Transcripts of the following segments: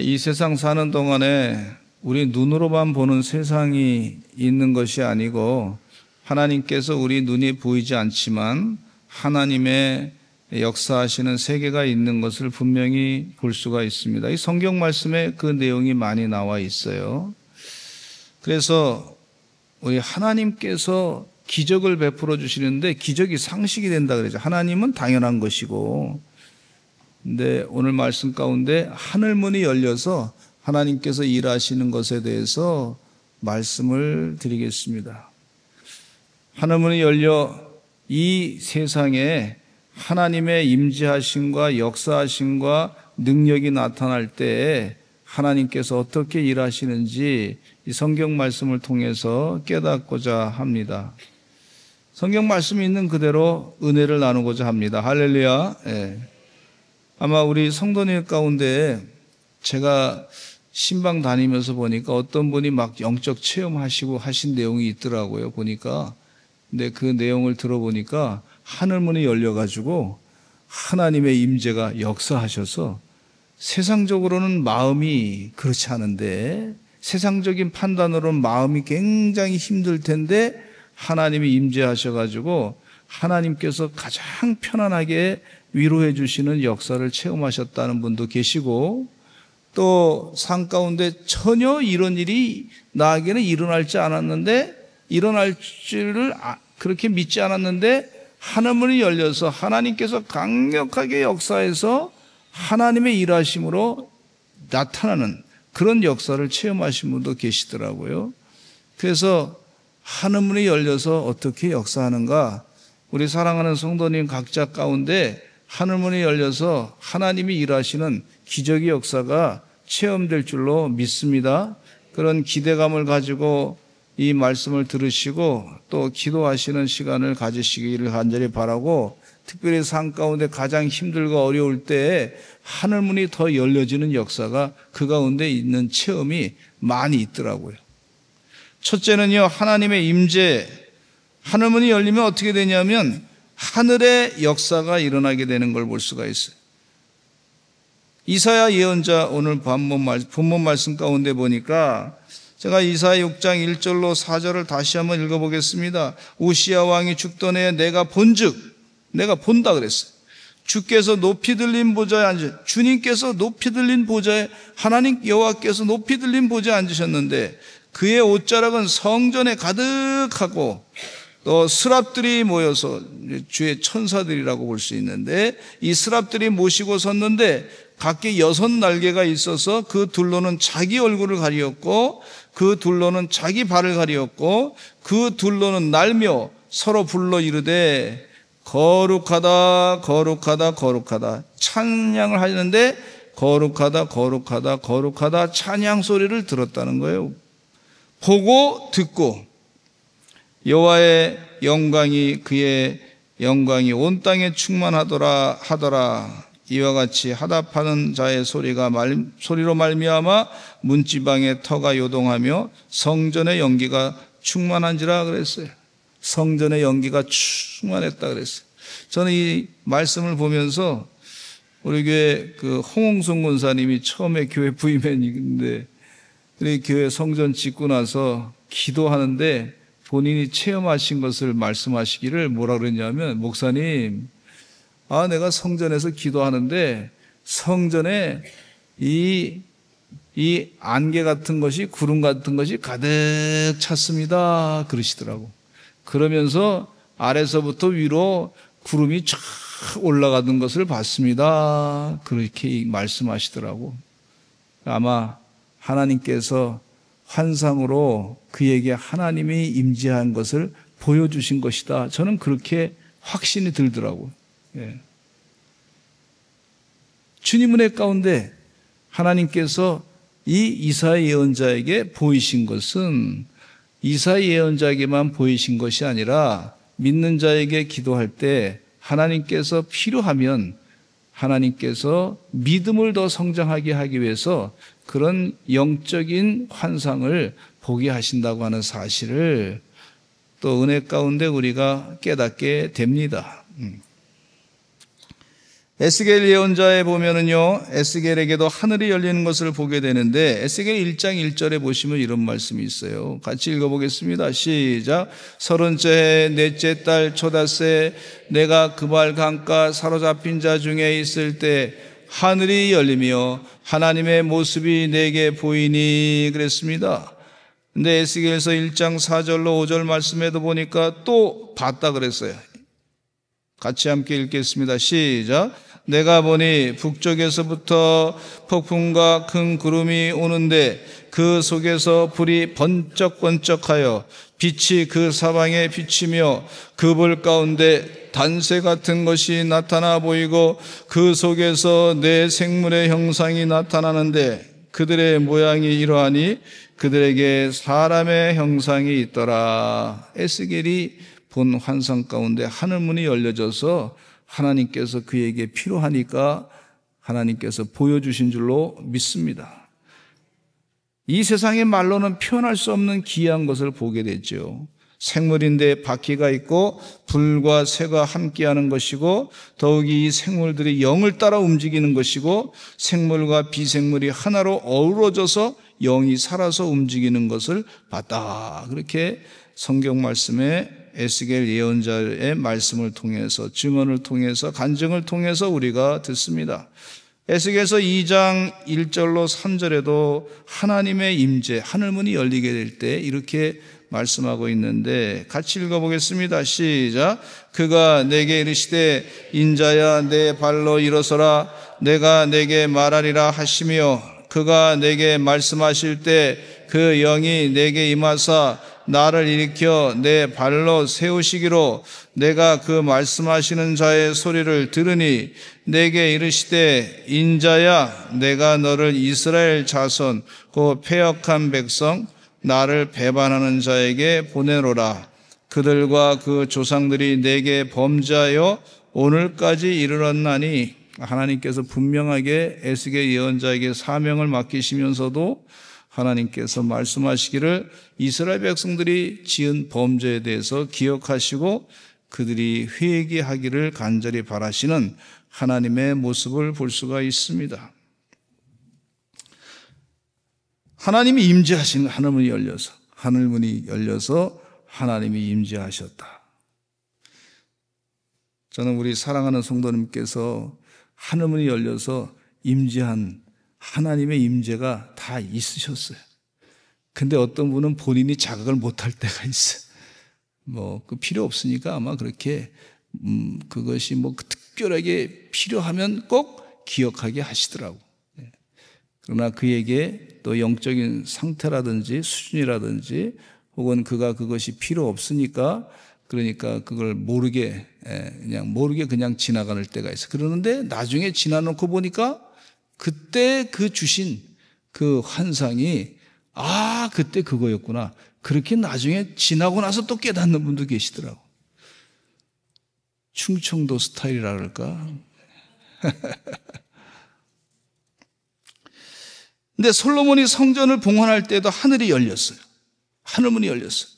이 세상 사는 동안에 우리 눈으로만 보는 세상이 있는 것이 아니고 하나님께서 우리 눈이 보이지 않지만 하나님의 역사하시는 세계가 있는 것을 분명히 볼 수가 있습니다. 이 성경 말씀에 그 내용이 많이 나와 있어요. 그래서 우리 하나님께서 기적을 베풀어 주시는데 기적이 상식이 된다 그러죠. 하나님은 당연한 것이고, 근데 오늘 말씀 가운데 하늘문이 열려서 하나님께서 일하시는 것에 대해서 말씀을 드리겠습니다. 하늘문이 열려 이 세상에 하나님의 임재하심과 역사하심과 능력이 나타날 때에 하나님께서 어떻게 일하시는지 이 성경 말씀을 통해서 깨닫고자 합니다. 성경 말씀이 있는 그대로 은혜를 나누고자 합니다. 할렐루야. 예. 아마 우리 성도님 가운데 제가 신방 다니면서 보니까 어떤 분이 막 영적 체험하시고 하신 내용이 있더라고요. 보니까. 근데 그 내용을 들어보니까 하늘문이 열려가지고 하나님의 임재가 역사하셔서 세상적으로는 마음이 그렇지 않은데, 세상적인 판단으로는 마음이 굉장히 힘들 텐데 하나님이 임재하셔가지고 하나님께서 가장 편안하게 위로해 주시는 역사를 체험하셨다는 분도 계시고, 또 산 가운데 전혀 이런 일이 나에게는 일어날지 않았는데, 일어날 줄을 그렇게 믿지 않았는데 하늘문이 열려서 하나님께서 강력하게 역사해서 하나님의 일하심으로 나타나는 그런 역사를 체험하신 분도 계시더라고요. 그래서 하늘문이 열려서 어떻게 역사하는가, 우리 사랑하는 성도님 각자 가운데 하늘문이 열려서 하나님이 일하시는 기적의 역사가 체험될 줄로 믿습니다. 그런 기대감을 가지고 이 말씀을 들으시고 또 기도하시는 시간을 가지시기를 간절히 바라고, 특별히 삶 가운데 가장 힘들고 어려울 때에 하늘문이 더 열려지는 역사가 그 가운데 있는 체험이 많이 있더라고요. 첫째는요, 하나님의 임재. 하늘문이 열리면 어떻게 되냐면 하늘의 역사가 일어나게 되는 걸 볼 수가 있어요. 이사야 예언자 오늘 본문 말씀 가운데 보니까, 제가 이사야 6장 1절로 4절을 다시 한번 읽어보겠습니다. 우시야 왕이 죽던 해에 내가 본즉, 내가 본다 그랬어요. 주께서 높이 들린 보좌에 앉으, 주님께서 높이 들린 보좌에, 하나님 여호와께서 높이 들린 보좌에 앉으셨는데 그의 옷자락은 성전에 가득하고 또 스랍들이 모여서, 주의 천사들이라고 볼 수 있는데, 이 스랍들이 모시고 섰는데 각기 6날개가 있어서 그 둘로는 자기 얼굴을 가리었고 그 둘로는 자기 발을 가리었고 그 둘로는 날며 서로 불러 이르되 거룩하다 거룩하다 거룩하다, 찬양을 하는데 거룩하다 거룩하다 거룩하다 찬양 소리를 들었다는 거예요. 보고 듣고 여호와의 영광이, 그의 영광이 온 땅에 충만하더라 하더라. 이와 같이 하답하는 자의 소리로 말미암아 문지방의 터가 요동하며 성전의 연기가 충만한지라 그랬어요. 성전의 연기가 충만했다 그랬어요. 저는 이 말씀을 보면서 우리 교회 그 홍홍성 권사님이 처음에 교회 부임했는데, 우리 교회 성전 짓고 나서 기도하는데 본인이 체험하신 것을 말씀하시기를 뭐라 그랬냐면, 목사님, 내가 성전에서 기도하는데 성전에 이 안개 같은 것이, 구름 같은 것이 가득 찼습니다 그러시더라고. 그러면서 아래서부터 위로 구름이 쫙 올라가는 것을 봤습니다 그렇게 말씀하시더라고. 아마 하나님께서 환상으로 그에게 하나님이 임재한 것을 보여주신 것이다, 저는 그렇게 확신이 들더라고요. 예. 주님 은혜 가운데 하나님께서 이 이사야 예언자에게 보이신 것은 이사야 예언자에게만 보이신 것이 아니라 믿는 자에게 기도할 때 하나님께서 필요하면 하나님께서 믿음을 더 성장하게 하기 위해서 그런 영적인 환상을 보게 하신다고 하는 사실을 또 은혜 가운데 우리가 깨닫게 됩니다. 에스겔 예언자에 보면은요, 에스겔에게도 하늘이 열리는 것을 보게 되는데, 에스겔 1장 1절에 보시면 이런 말씀이 있어요. 같이 읽어보겠습니다. 시작. 30째 해 넷째 달 초닷새 내가 그발 강가 사로잡힌 자 중에 있을 때 하늘이 열리며 하나님의 모습이 내게 보이니 그랬습니다. 근데 에스겔서 1장 4절로 5절 말씀에도 보니까 또 봤다 그랬어요. 같이 함께 읽겠습니다. 시작. 내가 보니 북쪽에서부터 폭풍과 큰 구름이 오는데 그 속에서 불이 번쩍번쩍하여 빛이 그 사방에 비치며 그 불 가운데 단새 같은 것이 나타나 보이고 그 속에서 네 생물의 형상이 나타나는데 그들의 모양이 이러하니 그들에게 사람의 형상이 있더라. 에스겔이 본 환상 가운데 하늘문이 열려져서 하나님께서 그에게 필요하니까 하나님께서 보여주신 줄로 믿습니다. 이 세상의 말로는 표현할 수 없는 귀한 것을 보게 됐죠. 생물인데 바퀴가 있고 불과 새가 함께하는 것이고 더욱이 이 생물들이 영을 따라 움직이는 것이고 생물과 비생물이 하나로 어우러져서 영이 살아서 움직이는 것을 봤다. 그렇게 성경 말씀에 에스겔 예언자의 말씀을 통해서 증언을 통해서 간증을 통해서 우리가 듣습니다. 에스겔서 2장 1절로 3절에도 하나님의 임재, 하늘문이 열리게 될 때 이렇게 말씀하고 있는데 같이 읽어보겠습니다. 시작. 그가 내게 이르시되 인자야 내 발로 일어서라 내가 내게 말하리라 하시며 그가 내게 말씀하실 때 그 영이 내게 임하사 나를 일으켜 내 발로 세우시기로 내가 그 말씀하시는 자의 소리를 들으니 내게 이르시되 인자야 내가 너를 이스라엘 자손 그 패역한 백성 나를 배반하는 자에게 보내노라. 그들과 그 조상들이 내게 범죄하여 오늘까지 이르렀나니 하나님께서 분명하게 에스겔 예언자에게 사명을 맡기시면서도 하나님께서 말씀하시기를 이스라엘 백성들이 지은 범죄에 대해서 기억하시고 그들이 회개하기를 간절히 바라시는 하나님의 모습을 볼 수가 있습니다. 하나님이 임재하시는 하늘문이 열려서 하나님이 임재하셨다. 저는 우리 사랑하는 성도님께서 하늘문이 열려서 임재한 하나님의 임재가 다 있으셨어요. 근데 어떤 분은 본인이 자각을 못할 때가 있어요. 그 필요 없으니까 아마 그렇게 그것이 특별하게 필요하면 꼭 기억하게 하시더라고. 그러나 그에게 또 영적인 상태라든지 수준이라든지 혹은 그것이 필요 없으니까 그러니까 그걸 모르게 그냥 지나가는 때가 있어요. 그러는데 나중에 지나놓고 보니까 그때 그 주신 그 환상이 그때 그거였구나. 그렇게 나중에 지나고 나서 또 깨닫는 분도 계시더라고. 충청도 스타일이라 그럴까? 근데 솔로몬이 성전을 봉헌할 때도 하늘이 열렸어요. 하늘문이 열렸어요.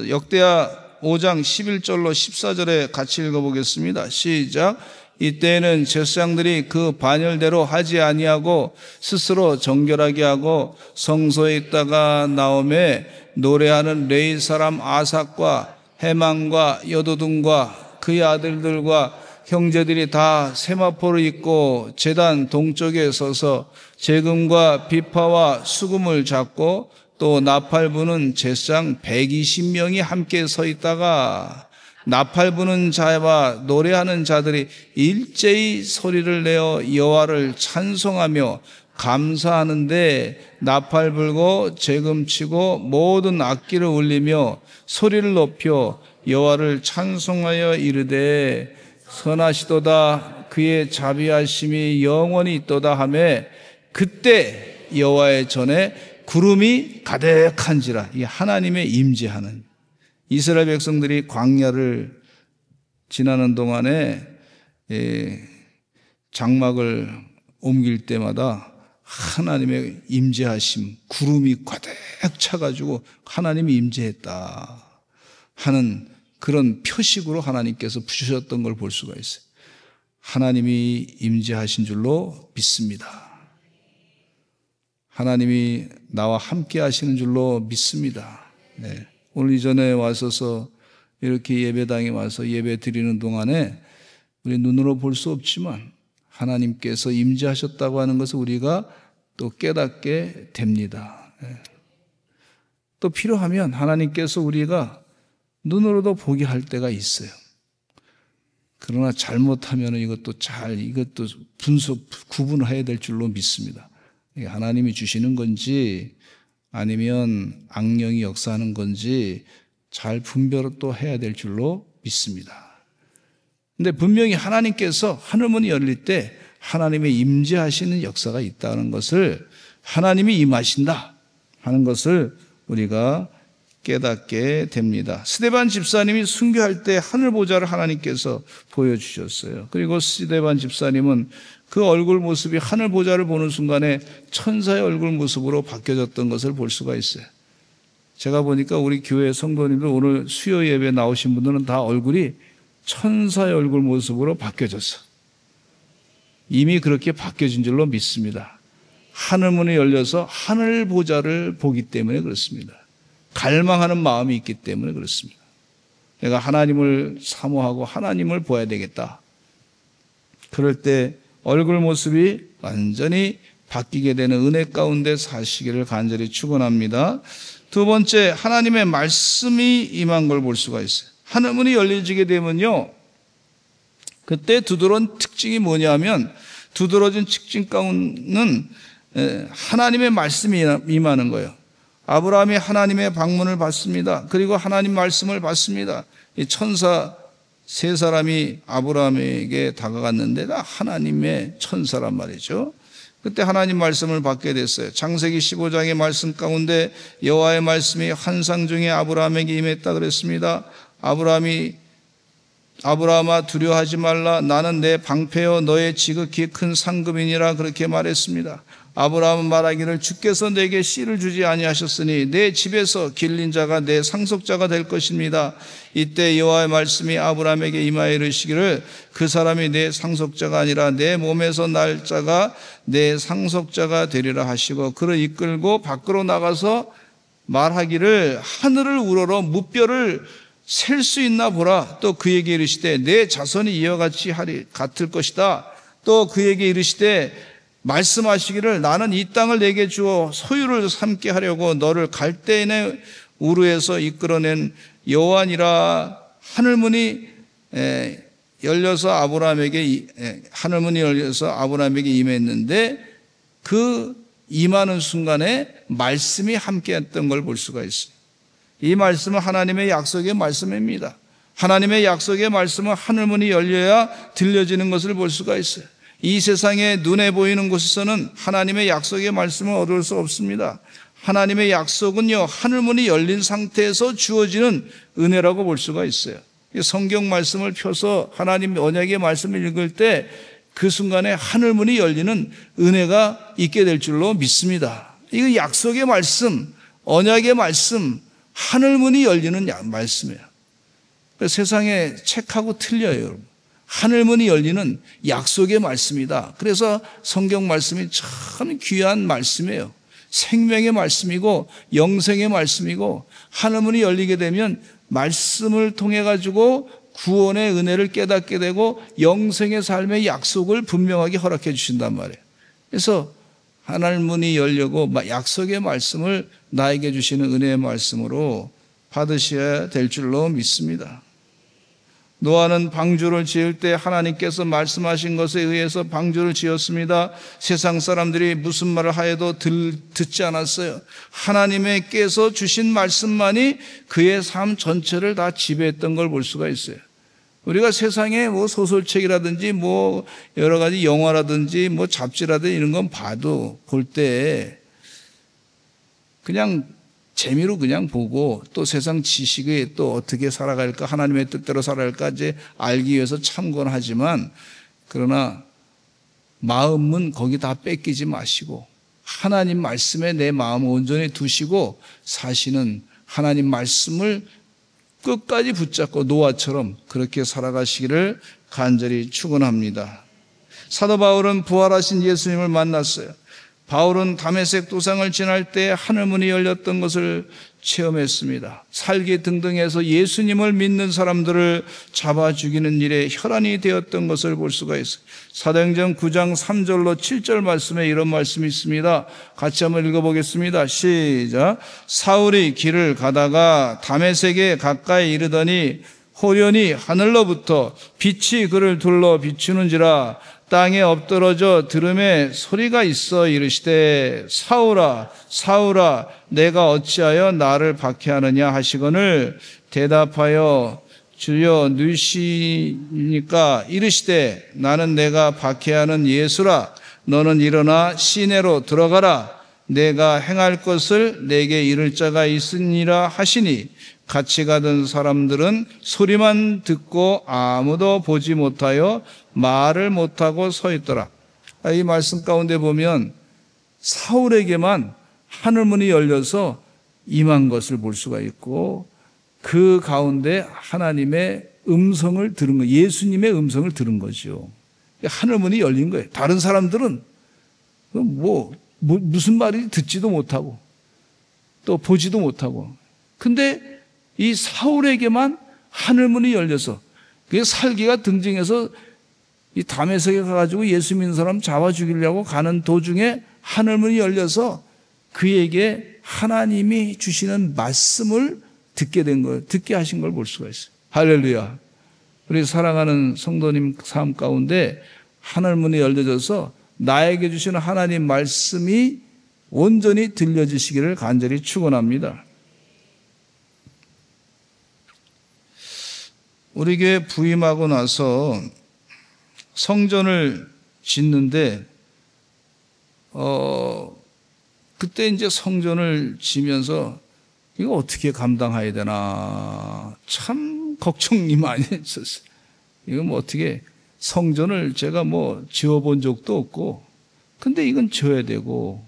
역대하 5장 11절로 14절에 같이 읽어보겠습니다. 시작. 이때에는 제사장들이 그 반열대로 하지 아니하고 스스로 정결하게 하고 성소에 있다가 나오매 노래하는 레위 사람 아삭과 해만과 여도둔과 그의 아들들과 형제들이 다 세마포를 입고 제단 동쪽에 서서 재금과 비파와 수금을 잡고 또 나팔 부는 제사장 120명이 함께 서 있다가 나팔 부는 자와 노래하는 자들이 일제히 소리를 내어 여호와를 찬송하며 감사하는데 나팔 불고 재금 치고 모든 악기를 울리며 소리를 높여 여호와를 찬송하여 이르되 선하시도다 그의 자비하심이 영원히 있도다 하매 그때 여호와의 전에 구름이 가득한지라. 이 하나님의 임재하는 이스라엘 백성들이 광야를 지나는 동안에 장막을 옮길 때마다 하나님의 임재하심, 구름이 가득 차가지고 하나님이 임재했다 하는 그런 표식으로 하나님께서 주셨던 걸 볼 수가 있어요. 하나님이 임재하신 줄로 믿습니다. 하나님이 나와 함께 하시는 줄로 믿습니다. 네. 오늘 이전에 와서서 이렇게 예배당에 와서 예배 드리는 동안에 우리 눈으로 볼 수 없지만 하나님께서 임재하셨다고 하는 것을 우리가 또 깨닫게 됩니다. 네. 또 필요하면 하나님께서 우리가 눈으로도 보게 할 때가 있어요. 그러나 잘못하면 이것도 구분해야 될 줄로 믿습니다. 이게 하나님이 주시는 건지 아니면 악령이 역사하는 건지 잘 분별을 또 해야 될 줄로 믿습니다. 근데 분명히 하나님께서 하늘문이 열릴 때 하나님의 임재하시는 역사가 있다는 것을, 하나님이 임하신다 하는 것을 우리가 깨닫게 됩니다. 스데반 집사님이 순교할 때 하늘 보좌를 하나님께서 보여주셨어요. 그리고 스데반 집사님은 그 얼굴 모습이 하늘 보좌를 보는 순간에 천사의 얼굴 모습으로 바뀌어졌던 것을 볼 수가 있어요. 제가 보니까 우리 교회 성도님들 오늘 수요 예배 나오신 분들은 다 얼굴이 천사의 얼굴 모습으로 바뀌어졌어. 이미 그렇게 바뀌어진 줄로 믿습니다. 하늘문이 열려서 하늘 보좌를 보기 때문에 그렇습니다. 갈망하는 마음이 있기 때문에 그렇습니다. 내가 하나님을 사모하고 하나님을 보아야 되겠다. 그럴 때 얼굴 모습이 완전히 바뀌게 되는 은혜 가운데 사시기를 간절히 축원합니다. 두 번째, 하나님의 말씀이 임한 걸 볼 수가 있어요. 하늘문이 열려지게 되면요, 그때 두드러진 특징이 뭐냐면, 두드러진 특징 가운데는 하나님의 말씀이 임하는 거예요. 아브라함이 하나님의 방문을 받습니다. 그리고 하나님 말씀을 받습니다. 이 천사 세 사람이 아브라함에게 다가갔는데 다 하나님의 천사란 말이죠. 그때 하나님 말씀을 받게 됐어요. 창세기 15장의 말씀 가운데 여호와의 말씀이 환상 중에 아브라함에게 임했다 그랬습니다. 아브라함아 두려워하지 말라. 나는 내 방패여 너의 지극히 큰 상급이니라 그렇게 말했습니다. 아브라함은 말하기를 주께서 내게 씨를 주지 아니하셨으니 내 집에서 길린 자가 내 상속자가 될 것입니다. 이때 여호와의 말씀이 아브라함에게 임하여 이르시기를 그 사람이 내 상속자가 아니라 내 몸에서 날 자가 내 상속자가 되리라 하시고 그를 이끌고 밖으로 나가서 말하기를 하늘을 우러러 무뼈를 셀 수 있나 보라. 또 그에게 이르시되 내 자손이 이와 같이 같을 것이다. 또 그에게 이르시되 말씀하시기를 나는 이 땅을 내게 주어 소유를 삼게 하려고 너를 갈대인의 우르에서 이끌어낸 여호와니라. 하늘문이 열려서 아브라함에게 임했는데 그 임하는 순간에 말씀이 함께했던 걸 볼 수가 있어요. 이 말씀은 하나님의 약속의 말씀입니다. 하나님의 약속의 말씀은 하늘문이 열려야 들려지는 것을 볼 수가 있어요. 이 세상에 눈에 보이는 곳에서는 하나님의 약속의 말씀을 얻을 수 없습니다. 하나님의 약속은요, 하늘문이 열린 상태에서 주어지는 은혜라고 볼 수가 있어요. 성경 말씀을 펴서 하나님 언약의 말씀을 읽을 때 그 순간에 하늘문이 열리는 은혜가 있게 될 줄로 믿습니다. 이거 약속의 말씀, 언약의 말씀, 하늘문이 열리는 말씀이에요. 세상의 책하고 틀려요, 여러분. 하늘문이 열리는 약속의 말씀이다. 그래서 성경 말씀이 참 귀한 말씀이에요. 생명의 말씀이고 영생의 말씀이고, 하늘문이 열리게 되면 말씀을 통해 가지고 구원의 은혜를 깨닫게 되고 영생의 삶의 약속을 분명하게 허락해 주신단 말이에요. 그래서 하늘문이 열려고 약속의 말씀을 나에게 주시는 은혜의 말씀으로 받으셔야 될 줄로 믿습니다. 노아는 방주를 지을 때 하나님께서 말씀하신 것에 의해서 방주를 지었습니다. 세상 사람들이 무슨 말을 하여도 듣지 않았어요. 하나님께서 주신 말씀만이 그의 삶 전체를 다 지배했던 걸 볼 수가 있어요. 우리가 세상에 소설책이라든지 여러 가지 영화라든지 잡지라든지 이런 건 볼 때 그냥 재미로 그냥 보고 또 세상 지식에 또 어떻게 살아갈까, 하나님의 뜻대로 살아갈까 이제 알기 위해서 참고는 하지만, 그러나 마음은 거기 다 뺏기지 마시고 하나님 말씀에 내 마음을 온전히 두시고 사시는, 하나님 말씀을 끝까지 붙잡고 노아처럼 그렇게 살아가시기를 간절히 축원합니다. 사도 바울은 부활하신 예수님을 만났어요. 바울은 다메섹 도상을 지날 때 하늘문이 열렸던 것을 체험했습니다. 살기 등등해서 예수님을 믿는 사람들을 잡아 죽이는 일에 혈안이 되었던 것을 볼 수가 있어요. 사도행전 9장 3절로 7절 말씀에 이런 말씀이 있습니다. 같이 한번 읽어보겠습니다. 시작. 사울이 길을 가다가 다메섹에 가까이 이르더니 호련히 하늘로부터 빛이 그를 둘러 비추는지라 땅에 엎드러져 들음에 소리가 있어 이르시되 사울아 사울아 내가 어찌하여 나를 박해하느냐 하시거늘 대답하여 주여 누시니까 이르시되 나는 내가 박해하는 예수라 너는 일어나 시내로 들어가라 내가 행할 것을 내게 이를 자가 있으니라 하시니 같이 가던 사람들은 소리만 듣고 아무도 보지 못하여 말을 못하고 서 있더라. 이 말씀 가운데 보면 사울에게만 하늘문이 열려서 임한 것을 볼 수가 있고 그 가운데 하나님의 음성을 들은 거예요. 예수님의 음성을 들은 거죠. 하늘문이 열린 거예요. 다른 사람들은 무슨 말인지 듣지도 못하고 또 보지도 못하고 근데 이 사울에게만 하늘문이 열려서 그게 살기가 등증해서 이 다메섹에 가가지고 예수 믿는 사람 잡아 죽이려고 가는 도중에 하늘문이 열려서 그에게 하나님이 주시는 말씀을 듣게 된 거예요. 듣게 하신 걸 볼 수가 있어요. 할렐루야. 우리 사랑하는 성도님 삶 가운데 하늘문이 열려져서 나에게 주시는 하나님 말씀이 온전히 들려지시기를 간절히 축원합니다. 우리 교회 부임하고 나서 성전을 짓는데 그때 이제 성전을 지면서 이거 어떻게 감당해야 되나 참 걱정이 많이 했었어요. 이거 뭐 어떻게 성전을 제가 지어본 적도 없고 근데 이건 져야 되고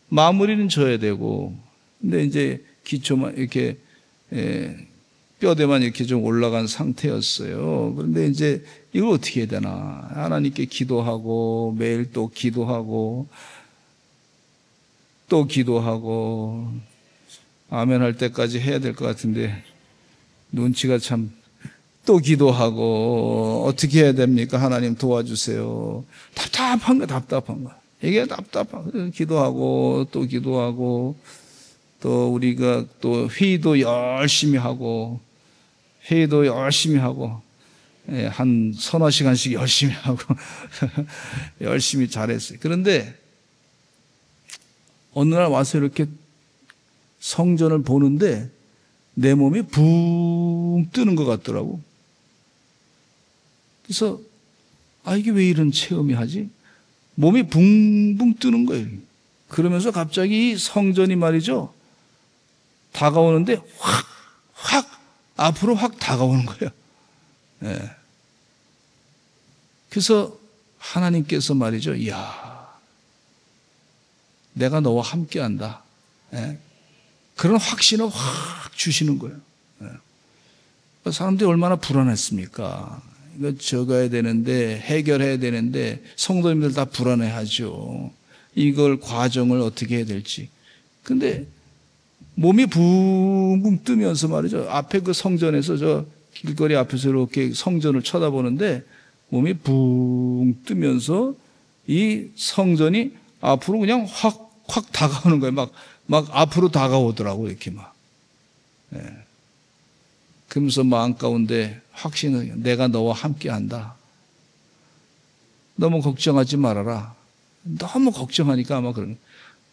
마무리는 져야 되고 근데 이제 기초만 이렇게 뼈대만 이렇게 좀 올라간 상태였어요. 그런데 이제 이걸 어떻게 해야 되나 하나님께 기도하고 매일 또 기도하고 또 기도하고 아멘 할 때까지 해야 될 것 같은데 눈치가 참 또 기도하고 어떻게 해야 됩니까? 하나님 도와주세요. 답답한 거. 이게 답답한 거. 기도하고 또 기도하고 또 우리가 또 회의도 열심히 하고 한 서너 시간씩 열심히 하고 열심히 잘했어요. 그런데 어느 날 와서 이렇게 성전을 보는데 내 몸이 붕 뜨는 것 같더라고. 그래서 이게 왜 이런 체험이 하지? 몸이 붕붕 뜨는 거예요. 그러면서 갑자기 성전이 말이죠. 다가오는데 확 앞으로 확 다가오는 거예요. 예. 그래서 하나님께서 말이죠. 이야, 내가 너와 함께한다. 예. 그런 확신을 확 주시는 거예요. 예. 사람들이 얼마나 불안했습니까? 이거 적어야 되는데 해결해야 되는데 성도님들 다 불안해하죠. 이걸 과정을 어떻게 해야 될지. 근데 몸이 붕붕 뜨면서 말이죠. 앞에 그 성전에서 저 길거리 앞에서 이렇게 성전을 쳐다보는데 몸이 붕 뜨면서 이 성전이 앞으로 그냥 확 다가오는 거예요. 막 앞으로 다가오더라고, 이렇게 막. 예. 그러면서 마음 가운데 확신을, 내가 너와 함께 한다. 너무 걱정하지 말아라. 너무 걱정하니까 아마 그런.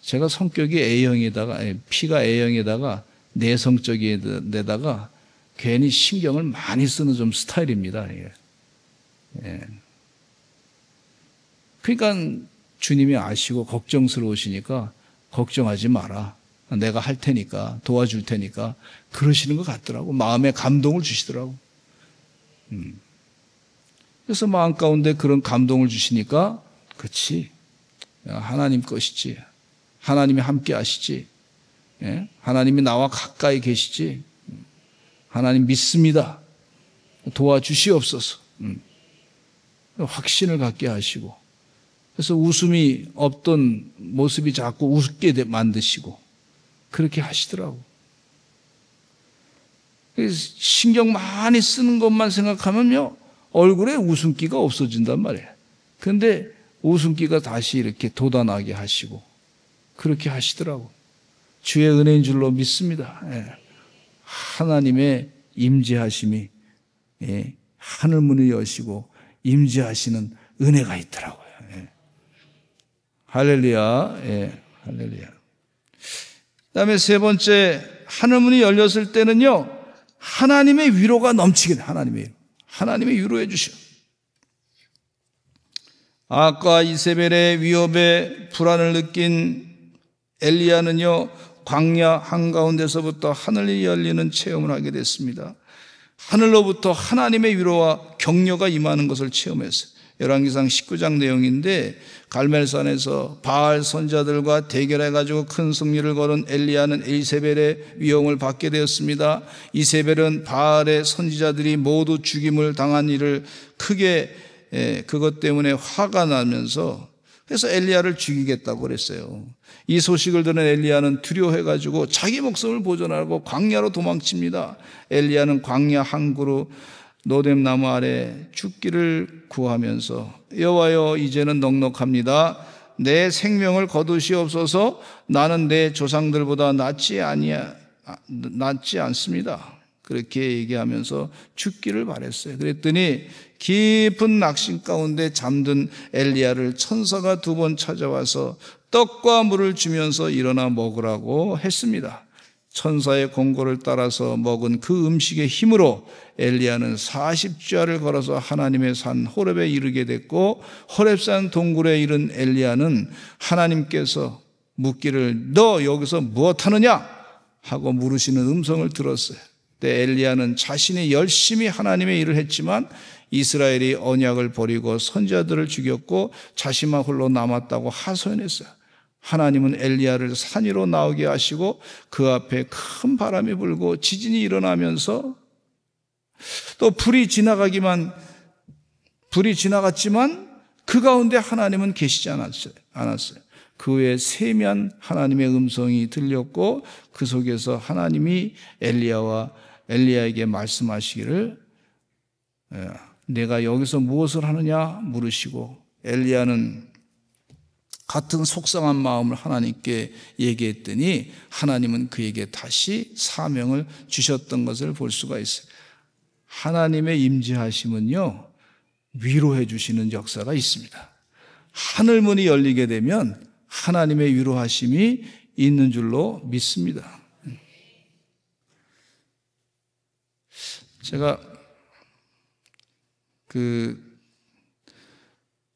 제가 성격이 A형에다가, 피가 A형에다가 내성적인데다가 괜히 신경을 많이 쓰는 좀 스타일입니다. 예. 그러니까 주님이 아시고 걱정스러우시니까 걱정하지 마라. 내가 할 테니까, 도와줄 테니까 그러시는 것 같더라고. 마음에 감동을 주시더라고. 그래서 마음 가운데 그런 감동을 주시니까 그치, 하나님 것이지. 하나님이 함께 하시지. 예? 하나님이 나와 가까이 계시지. 하나님 믿습니다. 도와주시옵소서. 확신을 갖게 하시고, 그래서 웃음이 없던 모습이 자꾸 웃게 만드시고 그렇게 하시더라고. 신경 많이 쓰는 것만 생각하면요, 얼굴에 웃음기가 없어진단 말이에요. 그런데 웃음기가 다시 이렇게 돋아나게 하시고 그렇게 하시더라고. 주의 은혜인 줄로 믿습니다. 하나님의 임재하심이, 하늘 문을 여시고 임재하시는 은혜가 있더라고요. 할렐루야. 할렐루야. 그다음에 세 번째, 하늘 문이 열렸을 때는요, 하나님의 위로가 넘치게 돼. 하나님의 위로해 주셔. 아까 이세벨의 위협에 불안을 느낀 엘리야는요, 광야 한가운데서부터 하늘이 열리는 체험을 하게 됐습니다. 하늘로부터 하나님의 위로와 격려가 임하는 것을 체험했어요. 열왕기상 19장 내용인데, 갈멜산에서 바알 선자들과 대결해가지고 큰 승리를 거둔 엘리야는 이세벨의 위험을 받게 되었습니다. 이세벨은 바알의 선지자들이 모두 죽임을 당한 일을 크게 그것 때문에 화가 나면서, 그래서 엘리야를 죽이겠다고 그랬어요. 이 소식을 들은 엘리야는 두려워해가지고 자기 목숨을 보존하고 광야로 도망칩니다. 엘리야는 광야 한 그루 노뎀나무 아래 죽기를 구하면서, 여호와여, 이제는 넉넉합니다. 내 생명을 거두시옵소서. 나는 내 조상들보다 낫지 않습니다. 그렇게 얘기하면서 죽기를 바랬어요. 그랬더니 깊은 낙심 가운데 잠든 엘리야를 천사가 2번 찾아와서 떡과 물을 주면서 일어나 먹으라고 했습니다. 천사의 공고를 따라서 먹은 그 음식의 힘으로 엘리야는 40주야를 걸어서 하나님의 산 호렙에 이르게 됐고, 호렙산 동굴에 이른 엘리야는 하나님께서 묻기를 너 여기서 무엇하느냐 하고 물으시는 음성을 들었어요. 그때 엘리야는 자신이 열심히 하나님의 일을 했지만 이스라엘이 언약을 버리고 선지자들을 죽였고 자신만 홀로 남았다고 하소연했어요. 하나님은 엘리야를 산 위로 나오게 하시고 그 앞에 큰 바람이 불고 지진이 일어나면서 또 불이 지나갔지만 그 가운데 하나님은 계시지 않았어요. 그 후에 세미한 하나님의 음성이 들렸고 그 속에서 하나님이 엘리야에게 말씀하시기를 내가 여기서 무엇을 하느냐 물으시고, 엘리야는 같은 속상한 마음을 하나님께 얘기했더니 하나님은 그에게 다시 사명을 주셨던 것을 볼 수가 있어요. 하나님의 임재하심은요, 위로해 주시는 역사가 있습니다. 하늘문이 열리게 되면 하나님의 위로하심이 있는 줄로 믿습니다. 제가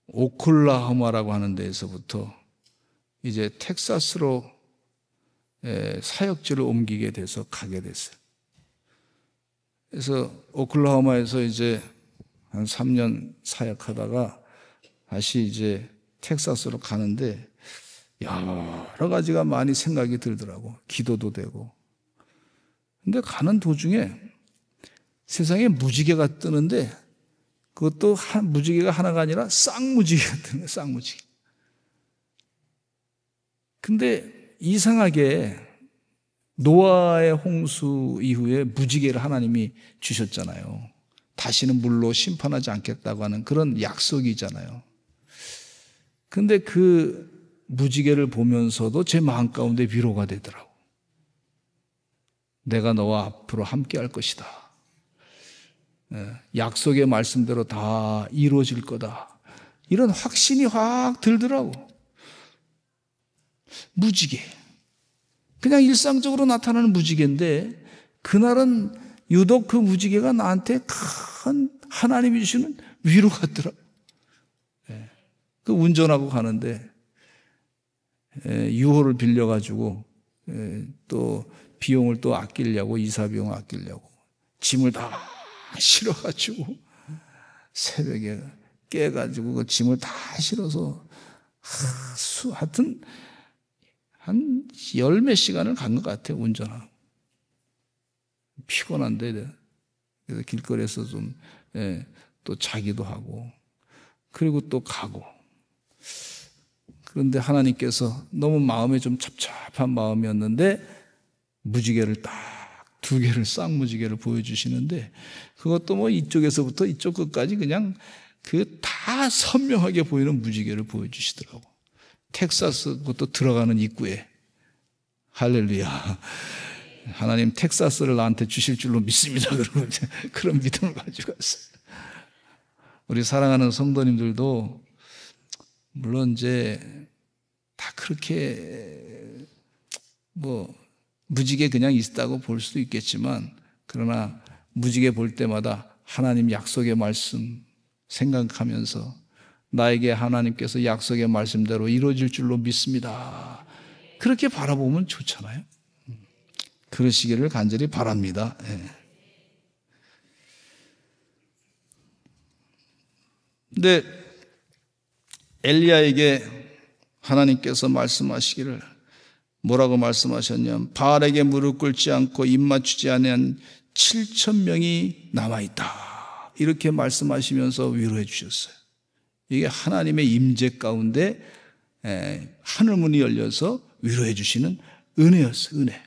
오클라호마라고 하는 데에서부터 이제 텍사스로 사역지를 옮기게 돼서 가게 됐어요. 그래서 오클라호마에서 이제 한 3년 사역하다가 다시 이제 텍사스로 가는데 여러 가지가 많이 생각이 들더라고. 기도도 되고. 근데 가는 도중에 세상에 무지개가 뜨는데 그것도 무지개가 하나가 아니라 쌍무지개가 뜨는 거예요. 쌍무지개. 근데 이상하게 노아의 홍수 이후에 무지개를 하나님이 주셨잖아요. 다시는 물로 심판하지 않겠다고 하는 그런 약속이잖아요. 근데 그 무지개를 보면서도 제 마음 가운데 위로가 되더라고. 내가 너와 앞으로 함께 할 것이다. 약속의 말씀대로 다 이루어질 거다. 이런 확신이 확 들더라고. 무지개. 그냥 일상적으로 나타나는 무지개인데 그날은 유독 그 무지개가 나한테 큰 하나님이 주시는 위로 같더라고. 그 운전하고 가는데 유호를 빌려가지고 또 비용을 또 아끼려고, 이사 비용을 아끼려고 짐을 다 실어가지고 새벽에 깨가지고 그 짐을 다 실어서 하여튼 한 10몇 시간을 간 것 같아요, 운전하고. 피곤한데 그래서 길거리에서 좀 또 자기도 하고 그리고 또 가고. 그런데 하나님께서 너무 마음에 좀 찹찹한 마음이었는데 무지개를 딱 2개를 쌍무지개를 보여주시는데 그것도 뭐 이쪽에서부터 이쪽 끝까지 그냥 그 다 선명하게 보이는 무지개를 보여주시더라고. 텍사스 그것도 들어가는 입구에. 할렐루야. 하나님 텍사스를 나한테 주실 줄로 믿습니다. 그러고 그런 믿음을 가지고 왔어요. 우리 사랑하는 성도님들도 물론 이제 다 그렇게 뭐 무지개 그냥 있다고 볼 수도 있겠지만 그러나 무지개 볼 때마다 하나님 약속의 말씀 생각하면서 나에게 하나님께서 약속의 말씀대로 이루어질 줄로 믿습니다. 그렇게 바라보면 좋잖아요. 그러시기를 간절히 바랍니다. 근데 엘리야에게 하나님께서 말씀하시기를 뭐라고 말씀하셨냐면 바알에게 무릎 꿇지 않고 입 맞추지 않은 7,000명이 남아있다. 이렇게 말씀하시면서 위로해 주셨어요. 이게 하나님의 임재 가운데 하늘문이 열려서 위로해 주시는 은혜였어요. 은혜.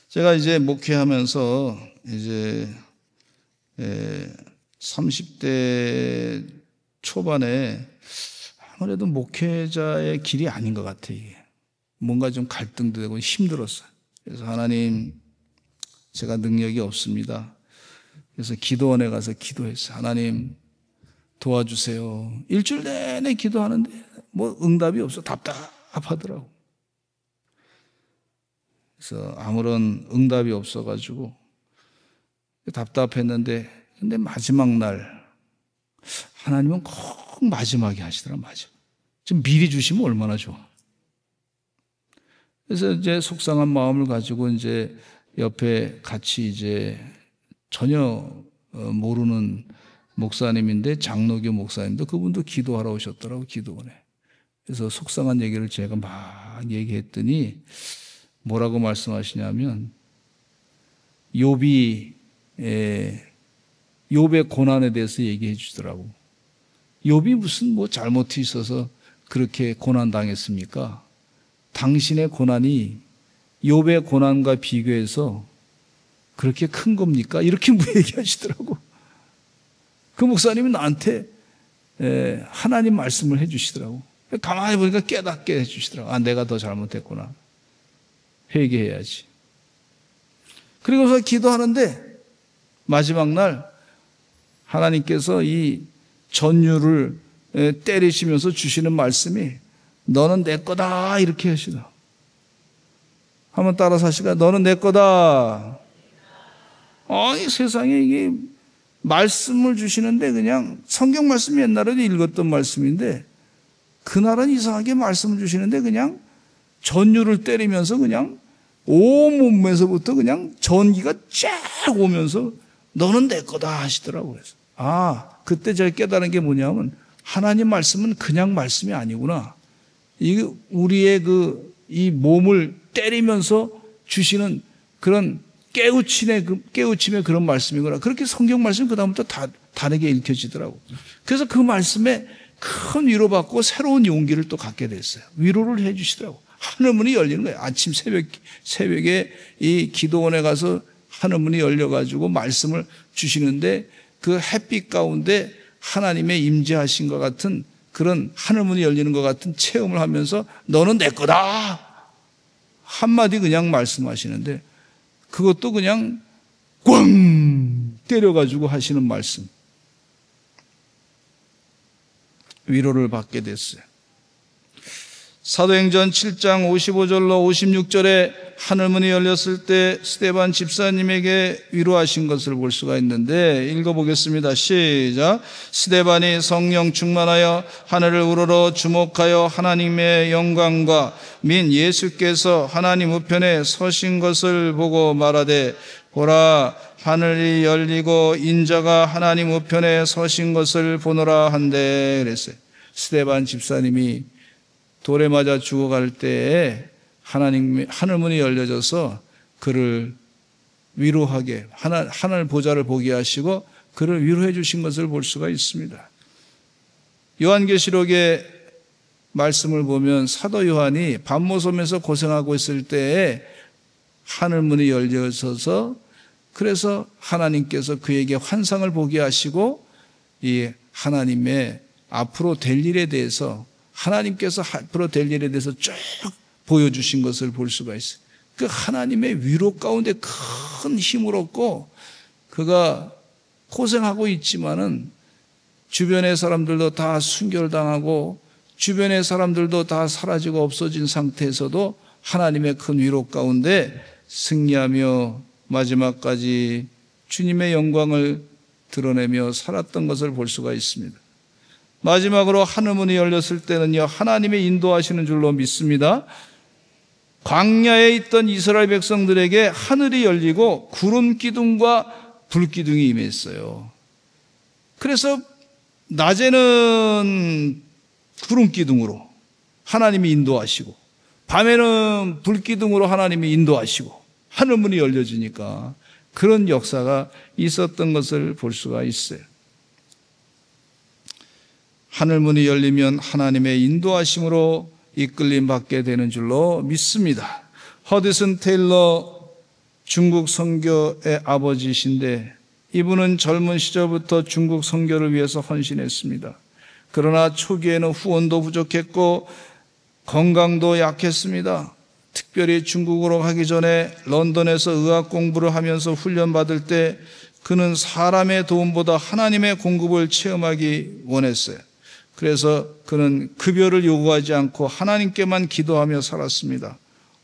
제가 이제 목회하면서 이제 30대 초반에 아무래도 목회자의 길이 아닌 것 같아요. 이게. 뭔가 좀 갈등도 되고 힘들었어요. 그래서 하나님, 제가 능력이 없습니다. 그래서 기도원에 가서 기도했어요. 하나님 도와주세요. 일주일 내내 기도하는데 뭐 응답이 없어. 답답하더라고. 그래서 아무런 응답이 없어가지고 답답했는데 근데 마지막 날 하나님은 꼭 마지막에 하시더라. 마지막. 좀 미리 주시면 얼마나 좋아. 그래서 이제 속상한 마음을 가지고 이제 옆에 같이 이제 전혀 모르는 목사님인데 장로교 목사님도 그분도 기도하러 오셨더라고. 기도원에. 그래서 속상한 얘기를 제가 막 얘기했더니 뭐라고 말씀하시냐면 욥의 고난에 대해서 얘기해 주더라고. 욥이 무슨 뭐 잘못이 있어서 그렇게 고난 당했습니까? 당신의 고난이 욥의 고난과 비교해서 그렇게 큰 겁니까? 이렇게 얘기하시더라고. 그 목사님이 나한테 하나님 말씀을 해 주시더라고. 가만히 보니까 깨닫게 해 주시더라고. 아, 내가 더 잘못했구나. 회개해야지. 그리고서 기도하는데 마지막 날 하나님께서 이 전율을 때리시면서 주시는 말씀이 너는 내 거다 이렇게 하시다. 한번 따라서 하시까? 너는 내 거다. 아니 세상에 이게 말씀을 주시는데 그냥 성경 말씀이 옛날에도 읽었던 말씀인데 그날은 이상하게 말씀을 주시는데 그냥 전율을 때리면서 그냥 온몸에서부터 그냥 전기가 쫙 오면서 너는 내 거다 하시더라고요. 아, 그때 제가 깨달은 게 뭐냐면 하나님 말씀은 그냥 말씀이 아니구나. 이게 우리의 이 몸을 때리면서 주시는 그런 깨우침의 그런 말씀이구나. 그렇게 성경 말씀이 그다음부터 다 다르게 읽혀지더라고. 그래서 그 말씀에 큰 위로받고 새로운 용기를 또 갖게 됐어요. 위로를 해 주시더라고. 하늘문이 열리는 거예요. 아침 새벽에 이 기도원에 가서 하늘문이 열려가지고 말씀을 주시는데 그 햇빛 가운데 하나님의 임재하신 것 같은 그런 하늘문이 열리는 것 같은 체험을 하면서 너는 내 거다. 한마디 그냥 말씀하시는데 그것도 그냥 꽝 때려가지고 하시는 말씀. 위로를 받게 됐어요. 사도행전 7장 55절로 56절에 하늘문이 열렸을 때 스데반 집사님에게 위로하신 것을 볼 수가 있는데 읽어보겠습니다. 시작. 스데반이 성령 충만하여 하늘을 우러러 주목하여 하나님의 영광과 민 예수께서 하나님 우편에 서신 것을 보고 말하되 보라 하늘이 열리고 인자가 하나님 우편에 서신 것을 보노라 한데 그랬어요. 스데반 집사님이 돌에 맞아 죽어갈 때에 하나님의 하늘문이 열려져서 그를 위로하게 하늘 보좌를 보게 하시고 그를 위로해 주신 것을 볼 수가 있습니다. 요한계시록의 말씀을 보면 사도 요한이 밤모섬에서 고생하고 있을 때에 하늘문이 열려서서 그래서 하나님께서 그에게 환상을 보게 하시고 이 하나님의 앞으로 될 일에 대해서 하나님께서 앞으로 될 일에 대해서 쭉 보여주신 것을 볼 수가 있어요. 그 하나님의 위로 가운데 큰 힘을 얻고 그가 고생하고 있지만은 주변의 사람들도 다 순결당하고 주변의 사람들도 다 사라지고 없어진 상태에서도 하나님의 큰 위로 가운데 승리하며 마지막까지 주님의 영광을 드러내며 살았던 것을 볼 수가 있습니다. 마지막으로 하늘문이 열렸을 때는요, 하나님의 인도하시는 줄로 믿습니다. 광야에 있던 이스라엘 백성들에게 하늘이 열리고 구름 기둥과 불 기둥이 임했어요. 그래서 낮에는 구름 기둥으로 하나님이 인도하시고 밤에는 불 기둥으로 하나님이 인도하시고 하늘문이 열려지니까 그런 역사가 있었던 것을 볼 수가 있어요. 하늘문이 열리면 하나님의 인도하심으로 이끌림 받게 되는 줄로 믿습니다. 허드슨 테일러 중국 선교의 아버지이신데 이분은 젊은 시절부터 중국 선교를 위해서 헌신했습니다. 그러나 초기에는 후원도 부족했고 건강도 약했습니다. 특별히 중국으로 가기 전에 런던에서 의학 공부를 하면서 훈련받을 때 그는 사람의 도움보다 하나님의 공급을 체험하기 원했어요. 그래서 그는 급여를 요구하지 않고 하나님께만 기도하며 살았습니다.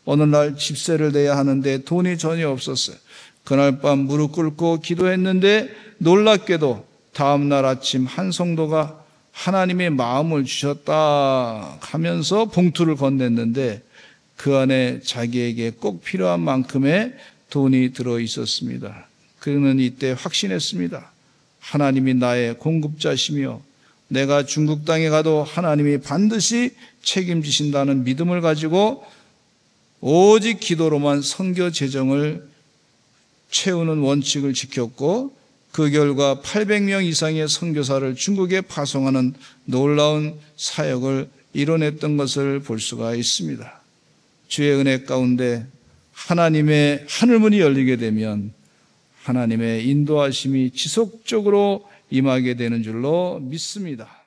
어느 날 집세를 내야 하는데 돈이 전혀 없었어요. 그날 밤 무릎 꿇고 기도했는데 놀랍게도 다음 날 아침 한 성도가 하나님의 마음을 주셨다 하면서 봉투를 건넸는데 그 안에 자기에게 꼭 필요한 만큼의 돈이 들어 있었습니다. 그는 이때 확신했습니다. 하나님이 나의 공급자시며 내가 중국 땅에 가도 하나님이 반드시 책임지신다는 믿음을 가지고 오직 기도로만 선교 재정을 채우는 원칙을 지켰고 그 결과 800명 이상의 선교사를 중국에 파송하는 놀라운 사역을 이뤄냈던 것을 볼 수가 있습니다. 주의 은혜 가운데 하나님의 하늘문이 열리게 되면 하나님의 인도하심이 지속적으로 임하게 되는 줄로 믿습니다.